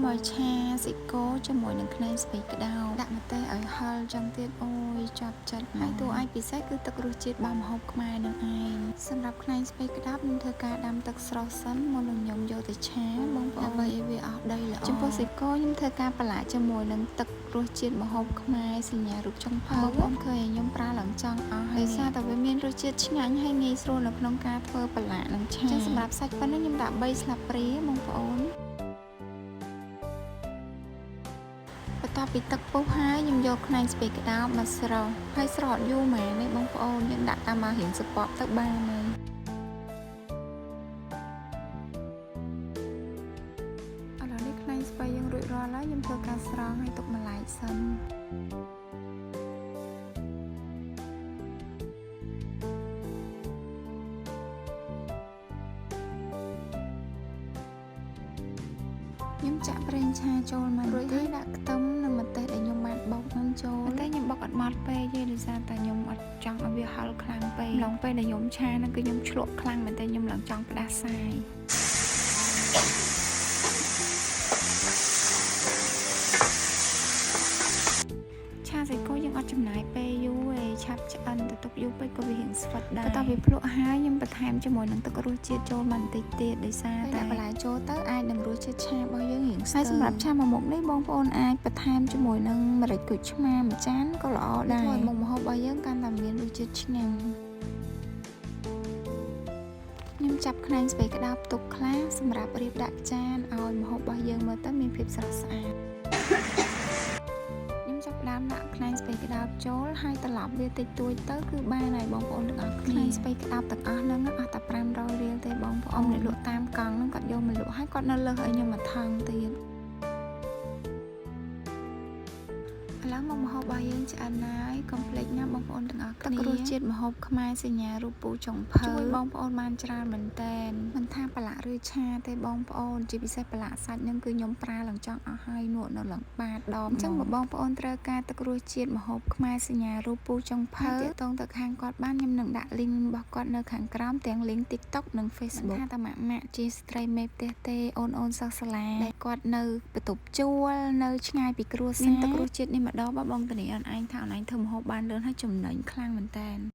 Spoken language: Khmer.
មកឆាសិកូជាមួយនឹងខ្នែងស្ពៃក្តោបដាក់ម្ទេសឲ្យហឹរចឹងទៀតអូយចាប់ចិត្តហើយតួឯកពិសេសគឺទឹករសជាតិរបស់ម្ហូបខ្មែរនឹងឯងសម្រាប់ខ្នែងស្ពៃក្តោបខ្ញុំធ្វើការដាំទឹកស្រស់សិនមុននឹងខ្ញុំយកទៅឆាបងប្អូនដើម្បីឲ្យវាអស់ដីល្អចំពោះសិកូខ្ញុំធ្វើការប្រឡាក់ជាមួយនឹងទឹករសជាតិម្ហូបខ្មែរសញ្ញារូបចុងភៅបងប្អូនឃើញខ្ញុំប្រើឡើងចង់អស់ហើយសារតែវាមានរសជាតិឆ្ងាញ់ហើយងាយស្រួលនៅក្នុងការធ្វើប្រឡាក់និងឆាចឹងសម្រាប់សាច់ប៉ុណ្ណឹងខ្ញុំដាក់3ស្លាបព្រាបងប្អូនបន្ទាប់ពីទឹកពុះហើយខ្ញុំយកខ្នែងស្ពៃក្តោបមកស្រោចហើយស្រោចយូរម៉ែនេះបងប្អូនយើងដាក់តាមមករៀងសពប់ទៅបានហើយឥឡូវនេះខ្នែងស្ពៃយើងរួចរាល់ហើយខ្ញុំធ្វើការស្រង់ឲ្យទុកម្លាយសិនខ្ញុំចាក់ប្រេងឆាចូលមករួចហើយដាក់ខ្ទឹមនិងម្ទេសដែលខ្ញុំបានបុកនឹងចូលតែខ្ញុំបុកអត់ម៉ត់ពេកទេដោយសារតែខ្ញុំអត់ចង់ឲ្យវាហឹរខ្លាំងពេកឡងពេលដែលខ្ញុំឆាហ្នឹងគឺខ្ញុំឆ្លក់ខ្លាំងមែនតែខ្ញុំឡើងចង់ផ្ដាសាយឆាសាច់គោយើងអត់ចំណាយពេលយូរទេឆាប់ឆ្អិនទៅទុកយូរពេកក៏វារៀងស្វិតដែរបន្ទាប់ពីភ្លក់ហើយខ្ញុំបន្ថែមជាមួយនឹងទឹករសជាតិចូលបន្តិចទៀតដោយសារតែបន្លែចូលទៅអាចនឹងរសជាតិឆារបស់យើងរៀងស្ទើរហើយសម្រាប់ឆាមួយមុខនេះបងប្អូនអាចបន្ថែមជាមួយនឹងម្រេចគូចឆ្មាមួយចានក៏ល្អដែរធ្វើឲ្យមុខម្ហូបរបស់យើងកាន់តែមានរសជាតិឆ្ងាញ់ខ្ញុំចាប់ខ្នែងស្ពៃក្តោបទុកខ្លះសម្រាប់រៀបដាក់ចានឲ្យម្ហូបរបស់យើងមើលទៅមានភាពស្រស់ស្អាតចាប់ផ្ដើមដាក់ខ្នែងស្ពៃក្តោបចូលហើយត្រឡប់វាតិចតួចទៅគឺបានហើយបងប្អូនទាំងអស់គ្នាខ្នែងស្ពៃក្តោបទាំងអស់ហ្នឹងអស់តែ500រៀលទេបងប្អូនអ្នកលក់តាមកង់ហ្នឹងគាត់យកមកលក់ហើយគាត់នៅលើសឲ្យខ្ញុំមួយថងទៀតឥឡូវមកម្ហូបរបស់យើងឆ្អិនហើយកុំភ្លេចណាបងប្អូនទាំងអស់គ្នាទឹករសជាតិម្ហូបខ្មែរសញ្ញារូបពូចុងភៅជួយបងប្អូនបានច្រើនមែនតែនមិនថាប្រឡាក់ឬឆាទេបងប្អូនជាពិសេសប្រឡាក់សាច់ហ្នឹងគឺខ្ញុំប្រើឡើងចង់អស់ហើយនក់នៅឡើងបាតដបអញ្ចឹងបងប្អូនត្រូវការទឹករសជាតិម្ហូបខ្មែរសញ្ញារូបពូចុងភៅទាក់ទងទៅខាងគាត់បានខ្ញុំនឹងដាក់ link របស់គាត់នៅខាងក្រោមទាំង link TikTok និង Facebook ថាតាម៉ាក់ជាស្ត្រីមេផ្ទះទេអូនសិស្សសាលាដែលគាត់នៅបន្ទប់ជួលនៅឆ្ងាយពីគ្រួសារមានទឹករសជាតិនេះម្ដងបងតានីអនឯងថាអនឯងធ្វើម្ហូបបានលឿនហើយចំណេញខ្លាំងមែនតើ